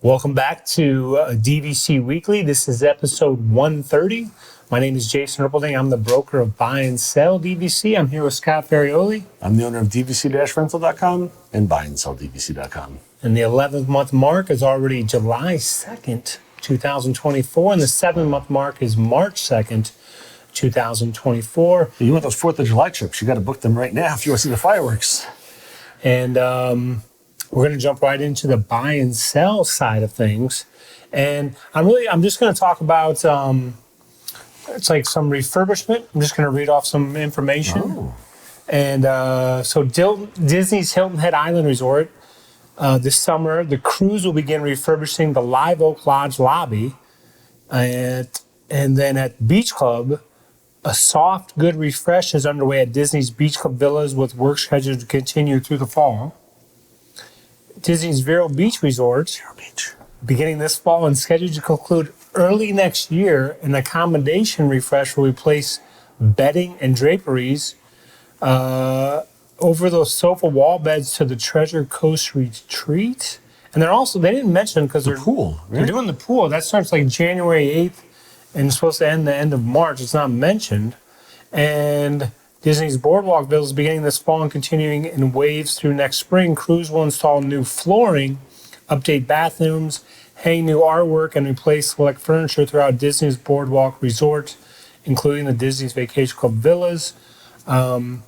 Welcome back to DVC Weekly. This is episode 130. My name is Jason Rippleding. I'm the broker of Buy and Sell DVC. I'm here with Scott Ferrioli. I'm the owner of DVC-Rental.com and BuyandSellDVC.com. And the 11th month mark is already July 2nd, 2024. And the 7-month mark is March 2nd, 2024. You want those 4th of July trips, you got to book them right now if you want to see the fireworks. And we're going to jump right into the buy and sell side of things. And I'm just going to talk about, it's like some refurbishment. I'm just going to read off some information. Oh. And so Disney's Hilton Head Island Resort, this summer, the cruise will begin refurbishing the Live Oak Lodge lobby. And then at Beach Club, a soft, good refresh is underway at Disney's Beach Club Villas with work scheduled to continue through the fall. Disney's Vero Beach Resort, beginning this fall and scheduled to conclude early next year, an accommodation refresh will replace bedding and draperies over those sofa wall beds to the Treasure Coast Retreat. And they didn't mention because they're pool, right? They're doing the pool. That starts like January 8th and it's supposed to end the end of March. It's not mentioned. And Disney's Boardwalk Villas is beginning this fall and continuing in waves through next spring. Cruise will install new flooring, update bathrooms, hang new artwork, and replace select furniture throughout Disney's Boardwalk Resort, including the Disney's Vacation Club Villas. I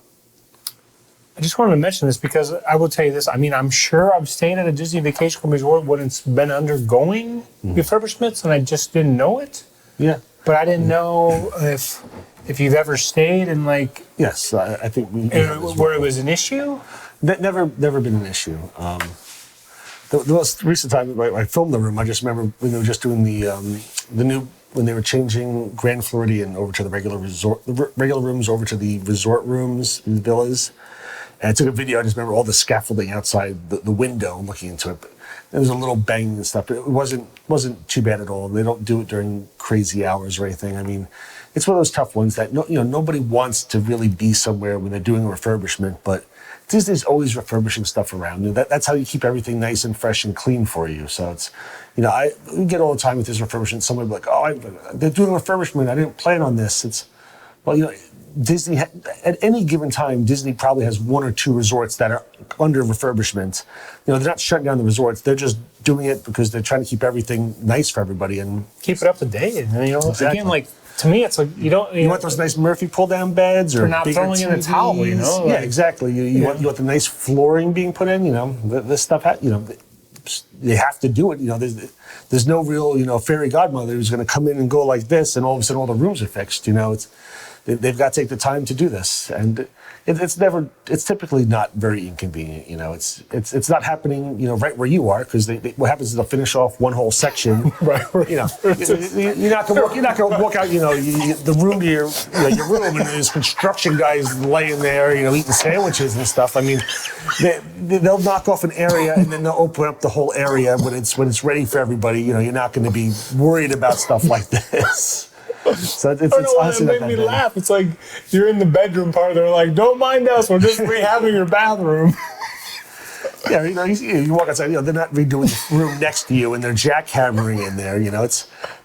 just wanted to mention this because I will tell you this. I mean, I'm sure I'm staying at a Disney Vacation Club Resort when it's been undergoing refurbishments, and I just didn't know it. Yeah. But I didn't know if you've ever stayed in like... Yes, I think we... Where it was an issue? Never been an issue. The most recent time I filmed the room, I just remember when they were just doing when they were changing Grand Floridian over to the regular rooms over to the resort rooms in the villas. And I took a video. I just remember all the scaffolding outside the window looking into it. But there was a little banging and stuff, but it wasn't too bad at all. They don't do it during crazy hours or anything. I mean, it's one of those tough ones that nobody wants to really be somewhere when they're doing a refurbishment, but Disney's always refurbishing stuff around. That's how you keep everything nice and fresh and clean for you. So it's, we get all the time with this refurbishment. Someone will be like, they're doing a refurbishment. I didn't plan on this. It's, well, Disney, at any given time, Disney probably has 1 or 2 resorts that are under refurbishment. They're not shutting down the resorts. They're just doing it because they're trying to keep everything nice for everybody and keep it up to date. Exactly. Again, like to me, it's like you want those nice Murphy pull-down beds or not throwing in a towel. Yeah, exactly. You want the nice flooring being put in. This stuff. They have to do it. There's no real fairy godmother who's going to come in and go like this, and all of a sudden all the rooms are fixed. They've got to take the time to do this, and it's typically not very inconvenient. It's not happening right where you are, because what happens is they'll finish off one whole section. Right. You're not going to walk out the room to your room and there's construction guys laying there eating sandwiches and stuff. I mean, they'll knock off an area and then they'll open up the whole area when it's ready for everybody. You're not going to be worried about stuff like this. So it's honestly it made me laugh. It's like you're in the bedroom part. They're like, "Don't mind us. We're just rehabbing your bathroom." Yeah, you walk outside. They're not redoing the room next to you, and they're jackhammering in there.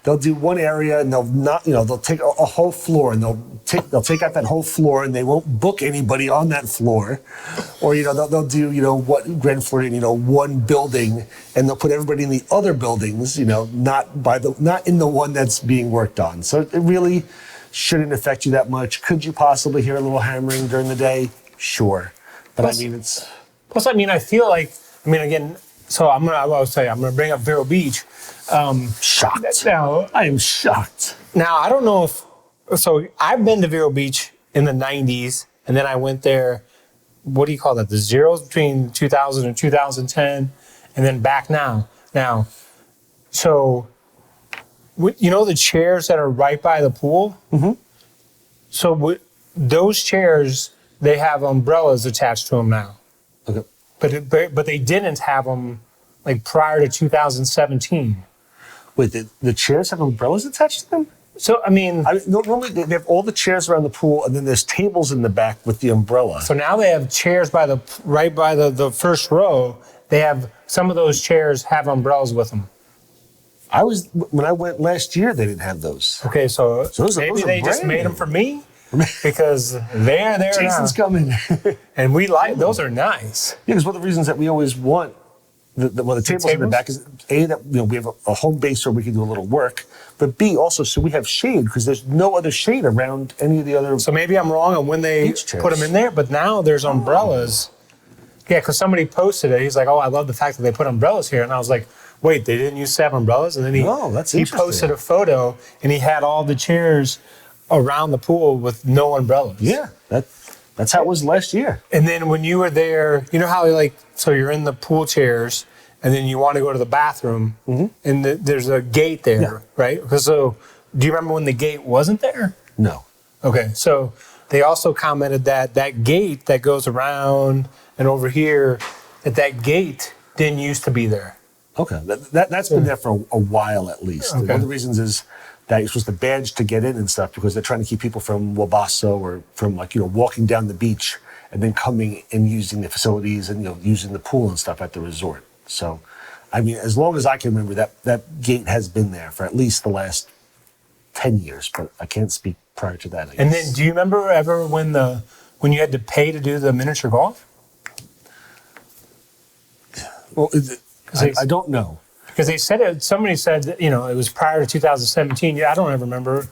They'll do one area, and they'll take a whole floor, and they'll take out that whole floor, and they won't book anybody on that floor, or they'll do what Grand Floridian, one building, and they'll put everybody in the other buildings, not in the one that's being worked on. So it really shouldn't affect you that much. Could you possibly hear a little hammering during the day? Sure, but I mean it's. Plus, I feel like, again, so I'm gonna bring up Vero Beach. Shocked. Now, I am shocked. Now, I don't know so I've been to Vero Beach in the 90s, and then I went there, what do you call that? The zeros between 2000 and 2010, and then back now. Now, so, the chairs that are right by the pool? Mm-hmm. So those chairs, they have umbrellas attached to them now. Okay. But they didn't have them like prior to 2017. Wait, the chairs have umbrellas attached to them? So, normally they have all the chairs around the pool, and then there's tables in the back with the umbrella. So now they have chairs right by the first row. They have, some of those chairs have umbrellas with them. When I went last year, they didn't have those. Okay, so those maybe are they just brand made new. them for me because they're there Jason's now. coming. And we like those are nice. Yeah, because one of the reasons that we always want the tables in the back is A, that we have a home base where we can do a little work, but B, also so we have shade because there's no other shade around any of the other. So maybe I'm wrong on when they Beach chairs. put them in there, but now there's umbrellas. Yeah, because somebody posted it. He's like, "Oh, I love the fact that they put umbrellas here," and I was like, "Wait, they didn't used to have umbrellas?" And then he that's he interesting. posted a photo and he had all the chairs around the pool with no umbrellas. Yeah, that's how it was last year. And then when you were there, you know how so you're in the pool chairs and then you want to go to the bathroom and there's a gate there, right? Because so do you remember when the gate wasn't there? No. Okay, so they also commented that that gate that goes around and over here, that gate didn't used to be there. Okay, that's been there for a while at least. Okay. One of the reasons is that you're supposed to badge to get in and stuff because they're trying to keep people from Wabasso or from walking down the beach and then coming and using the facilities and using the pool and stuff at the resort. So, I mean, as long as I can remember, that gate has been there for at least the last 10 years, but I can't speak prior to that, I guess. And then do you remember ever when you had to pay to do the miniature golf? Well, I don't know. Because they said it, somebody said that, it was prior to 2017. Yeah, I don't ever remember.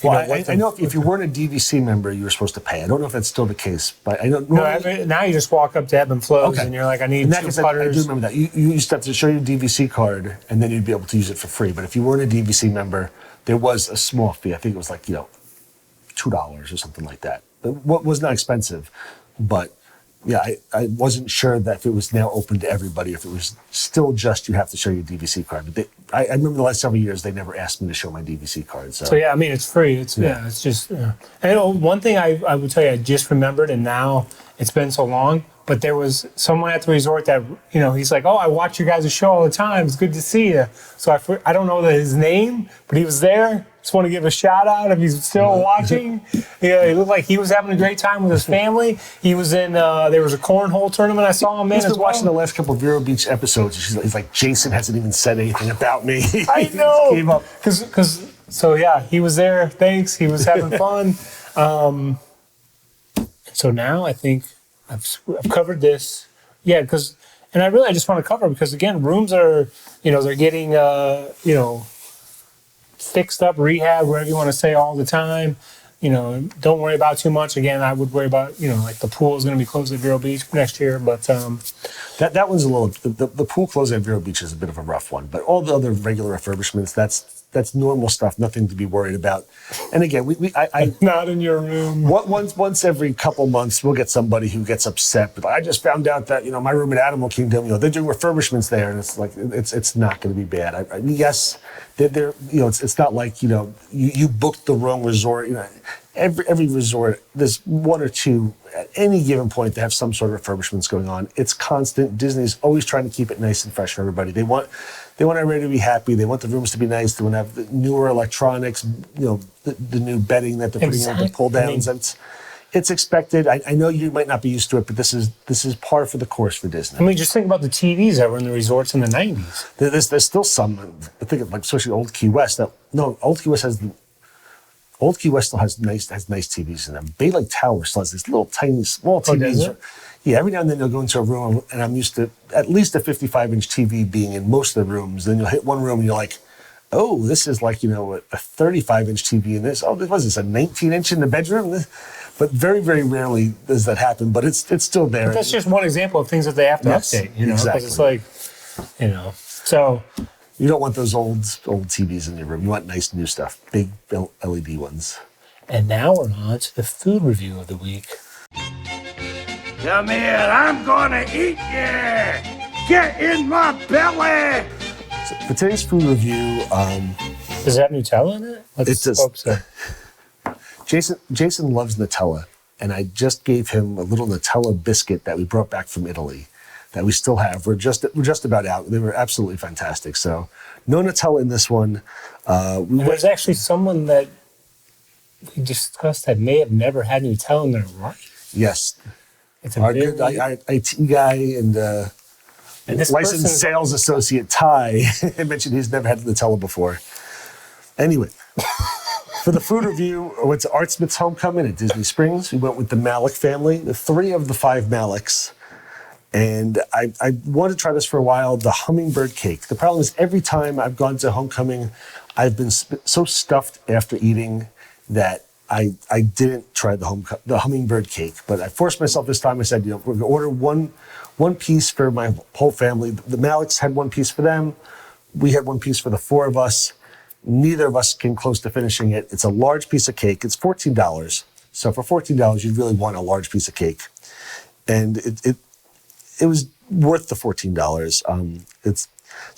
I know if you weren't a DVC member, you were supposed to pay. I don't know if that's still the case, but I don't know. Now you just walk up to Ebb and Flows and you're like, I need 2 putters. I do remember that. You used to have to show your DVC card and then you'd be able to use it for free. But if you weren't a DVC member, there was a small fee. I think it was like, $2 or something like that. What was not expensive, but yeah, I wasn't sure that if it was now open to everybody, if it was still just you have to show your DVC card. But I remember the last several years, they never asked me to show my DVC card. So yeah, I mean, it's free. It's it's just. And one thing I would tell you, I just remembered, and now it's been so long, but there was someone at the resort that, he's like, "Oh, I watch you guys' show all the time. It's good to see you." So I don't know his name, but he was there. Just want to give a shout out if he's still watching. Yeah, he looked like he was having a great time with his family. He was in, there was a cornhole tournament I saw him in. He's been watching the last couple of Vero Beach episodes. He's like, Jason hasn't even said anything about me. I know. Gave up. So yeah, he was there. Thanks. He was having fun. So now I think I've covered this. Yeah, and I just want to cover because again, rooms are, they're getting, fixed up, rehab, whatever you want to say all the time. Don't worry about too much. Again, I would worry about, like the pool is going to be closed at Vero Beach next year, but that one's a little. The pool closing at Vero Beach is a bit of a rough one, but all the other regular refurbishments, that's normal stuff, nothing to be worried about. And again, I not in your room. Once every couple months, we'll get somebody who gets upset. But I just found out that my room at Animal Kingdom, they're doing refurbishments there, and it's like it's not going to be bad. Yes, they're it's not like you booked the wrong resort. Every resort, there's one or two at any given point that have some sort of refurbishments going on. It's constant. Disney's always trying to keep it nice and fresh for everybody. They want everybody to be happy. They want the rooms to be nice. They want to have the newer electronics, the new bedding that they're putting in, the pull downs. It's expected. I know you might not be used to it, but this is par for the course for Disney. I mean, just think about the TVs that were in the resorts in the 90s. There's still some. I think of especially Old Key West. Old Key West still has nice TVs in them. Bay Lake Tower still has these little tiny small TVs. Does it? Yeah, every now and then you'll go into a room and I'm used to at least a 55-inch TV being in most of the rooms. Then you'll hit one room and you're like, oh, this is like, a 35-inch TV in this. Oh, was this a 19-inch in the bedroom? But very, very rarely does that happen. But it's still there. But that's just one example of things that they have to update. Exactly. Because it's like, so. You don't want those old TVs in your room. You want nice new stuff, big LED ones. And now we're on to the food review of the week. Come here, I'm gonna eat you! Get in my belly! So for today's food review, does it have Nutella in it? It does. Jason loves Nutella, and I just gave him a little Nutella biscuit that we brought back from Italy that we still have. We're just about out. They were absolutely fantastic. So no Nutella in this one. There's actually someone that we discussed that may have never had Nutella in their life. Yes. It's our good IT guy and And this licensed person- sales associate Ty mentioned he's never had the Nutella before. Anyway, for the food review, I went to Art Smith's Homecoming at Disney Springs. We went with the Malik family, the 3 of the 5 Maliks. And I wanted to try this for a while, the hummingbird cake. The problem is every time I've gone to Homecoming, I've been so stuffed after eating that I didn't try the hummingbird cake. But I forced myself this time. I said, we're going to order one piece for my whole family. The Maliks had 1 piece for them. We had 1 piece for the 4 of us. Neither of us came close to finishing it. It's a large piece of cake. It's $14. So for $14, you'd really want a large piece of cake. And it was worth the $14. It's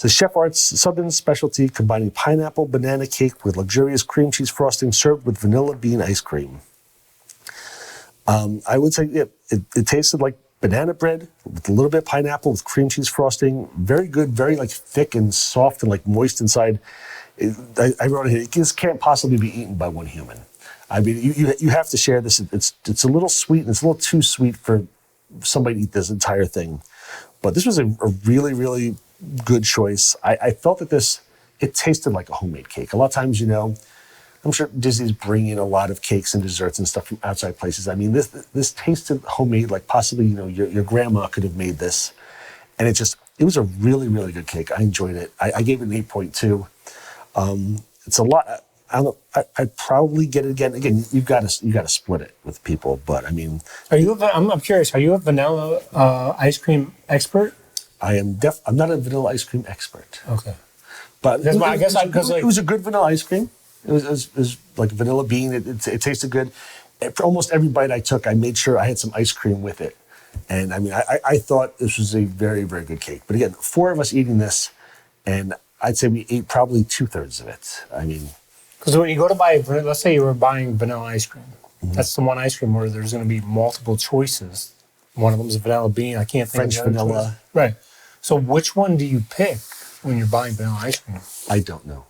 Chef Art's Southern specialty, combining pineapple banana cake with luxurious cream cheese frosting served with vanilla bean ice cream. I would say it tasted like banana bread with a little bit of pineapple with cream cheese frosting. Very good, very like thick and soft and like moist inside. I wrote it here, this can't possibly be eaten by one human. I mean, you have to share this. It's a little sweet and it's a little too sweet for somebody to eat this entire thing. But this was a really, really good choice. I felt that it tasted like a homemade cake. A lot of times, I'm sure Disney's bringing a lot of cakes and desserts and stuff from outside places. I mean, this tasted homemade, like possibly, your grandma could have made this. And it was a really, really good cake. I enjoyed it. I gave it an 8.2. It's a lot. I don't know. I'd probably get it again. Again, you've got to split it with people. But I mean, I'm curious. Are you a vanilla ice cream expert? I'm not a vanilla ice cream expert. Okay. But it was a good vanilla ice cream. It was like vanilla bean. It tasted good. For almost every bite I took, I made sure I had some ice cream with it. And I mean, I thought this was a very, very good cake. But again, 4 of us eating this, and I'd say we ate probably 2/3 of it. I mean, because when you go to buy, let's say you were buying vanilla ice cream, that's the one ice cream where there's going to be multiple choices. One of them is vanilla bean. I can't think French of the other vanilla. choice. Right. So which one do you pick when you're buying vanilla ice cream? I don't know.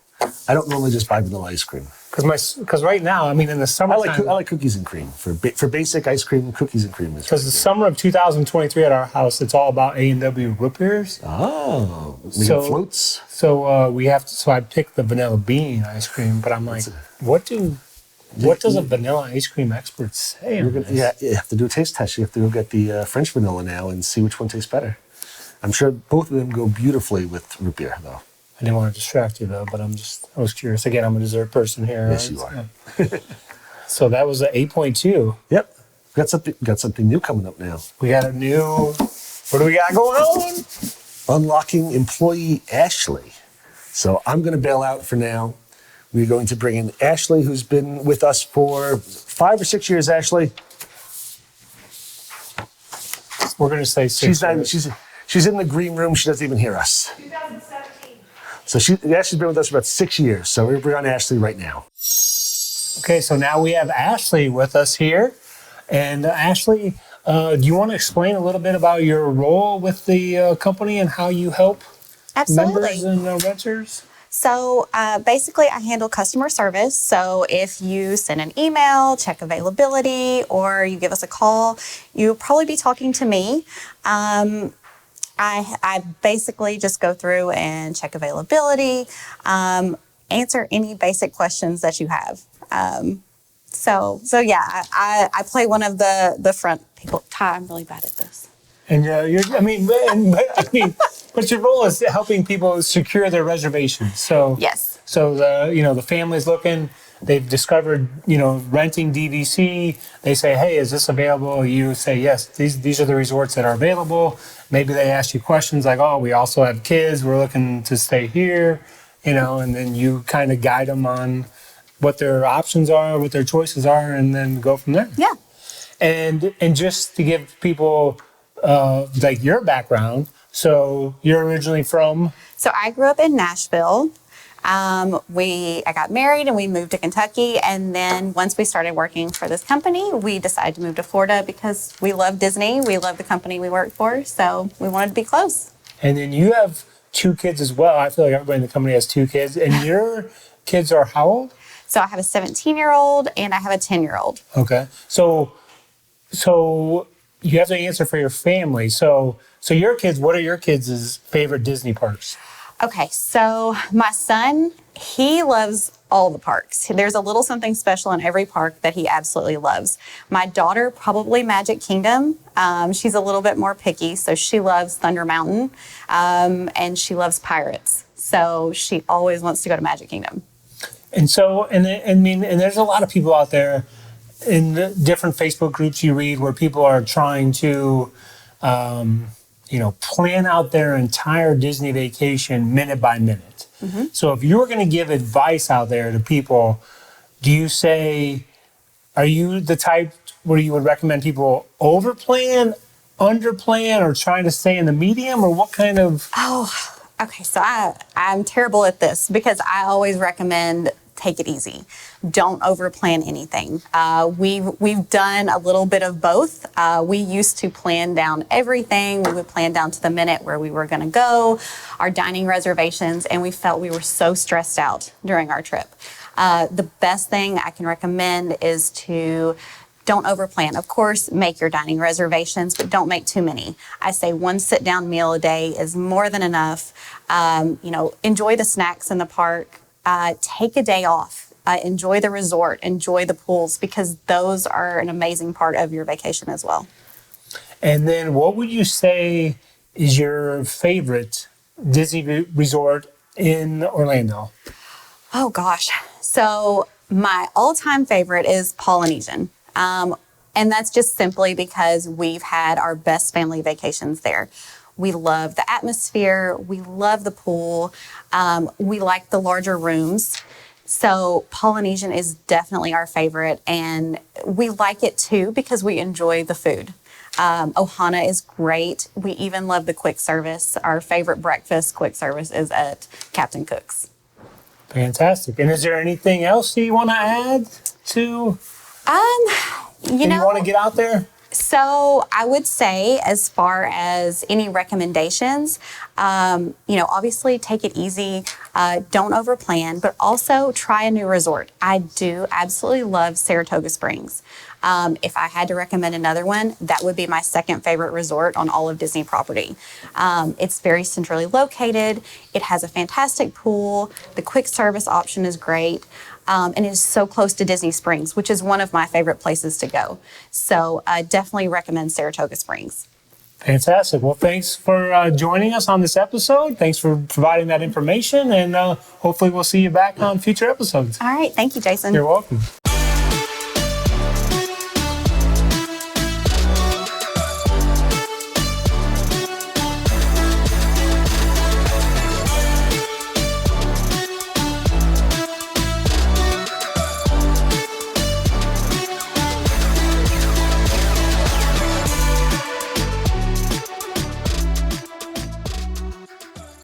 I don't normally just buy vanilla ice cream. Because right now, I mean, in the summertime, I like cookies and cream for basic ice cream. Cookies and cream is because the summer of 2023 at our house, it's all about A&W root beers. Oh, floats. So So I picked the vanilla bean ice cream, but I'm like, what does a vanilla ice cream expert say? You have to do a taste test. You have to go get the French vanilla now and see which one tastes better. I'm sure both of them go beautifully with root beer, though. I didn't want to distract you, though, but I was curious. Again, I'm a dessert person here. Yes, right? you are. So that was an 8.2. Yep. Got something new coming up now. We got what do we got going on? Unlocking employee Ashley. So I'm going to bail out for now. We're going to bring in Ashley, who's been with us for 5 or 6 years, Ashley. We're going to say 6 years. She's in the green room. She doesn't even hear us. 2017. So Ashley's been with us for about 6 years. So we're going to bring on Ashley right now. Okay, so now we have Ashley with us here. And Ashley, do you want to explain a little bit about your role with the company and how you help members and renters? So basically, I handle customer service. So if you send an email, check availability, or you give us a call, you'll probably be talking to me. I basically just go through and check availability, answer any basic questions that you have. So yeah, I play one of the front people. Ty, I'm really bad at this. And but your role is helping people secure their reservations. So Yes. So the family's looking. They've discovered renting DVC. They say, hey, is this available? You say, yes. These are the resorts that are available. Maybe they ask you questions like, oh, we also have kids. We're looking to stay here. And then you kind of guide them on what their options are, what their choices are, and then go from there. Yeah. And just to give people like your background, so you're originally from? So I grew up in Nashville. I got married and we moved to Kentucky. And then once we started working for this company, we decided to move to Florida because we love Disney. We love the company we work for. So we wanted to be close. And then you have 2 kids as well. I feel like everybody in the company has 2 kids. And your kids are how old? So I have a 17-year-old and I have a 10-year-old. Okay. So you have to answer for your family. So your kids, what are your kids' favorite Disney parks? Okay, so my son, he loves all the parks. There's a little something special in every park that he absolutely loves. My daughter, probably Magic Kingdom. She's a little bit more picky, so she loves Thunder Mountain, and she loves Pirates. So she always wants to go to Magic Kingdom. And so, and there's a lot of people out there in the different Facebook groups you read where people are trying to, plan out their entire Disney vacation minute by minute. Mm-hmm. So if you were going to give advice out there to people, do you say, are you the type where you would recommend people overplan, underplan, or trying to stay in the medium, or what kind of? Okay, so I'm terrible at this because I always recommend take it easy. Don't overplan anything. We've done a little bit of both. We used to plan down everything. We would plan down to the minute where we were going to go, our dining reservations, and we felt we were so stressed out during our trip. The best thing I can recommend is to don't overplan. Of course, make your dining reservations, but don't make too many. I say one sit-down meal a day is more than enough. Enjoy the snacks in the park. Take a day off. Enjoy the resort. Enjoy the pools, because those are an amazing part of your vacation as well. And then what would you say is your favorite Disney resort in Orlando? Oh, gosh. So my all-time favorite is Polynesian. And that's just simply because we've had our best family vacations there. We love the atmosphere. We love the pool. We like the larger rooms. So Polynesian is definitely our favorite. And we like it too because we enjoy the food. Ohana is great. We even love the quick service. Our favorite breakfast quick service is at Captain Cook's. Fantastic. And is there anything else you want to add to? You want to get out there? So I would say, as far as any recommendations, obviously take it easy. Don't overplan, but also try a new resort. I do absolutely love Saratoga Springs. If I had to recommend another one, that would be my second favorite resort on all of Disney property. It's very centrally located. It has a fantastic pool. The quick service option is great. And it is so close to Disney Springs, which is one of my favorite places to go. So I definitely recommend Saratoga Springs. Fantastic. Well, thanks for joining us on this episode. Thanks for providing that information, and hopefully we'll see you back on future episodes. All right. Thank you, Jason. You're welcome.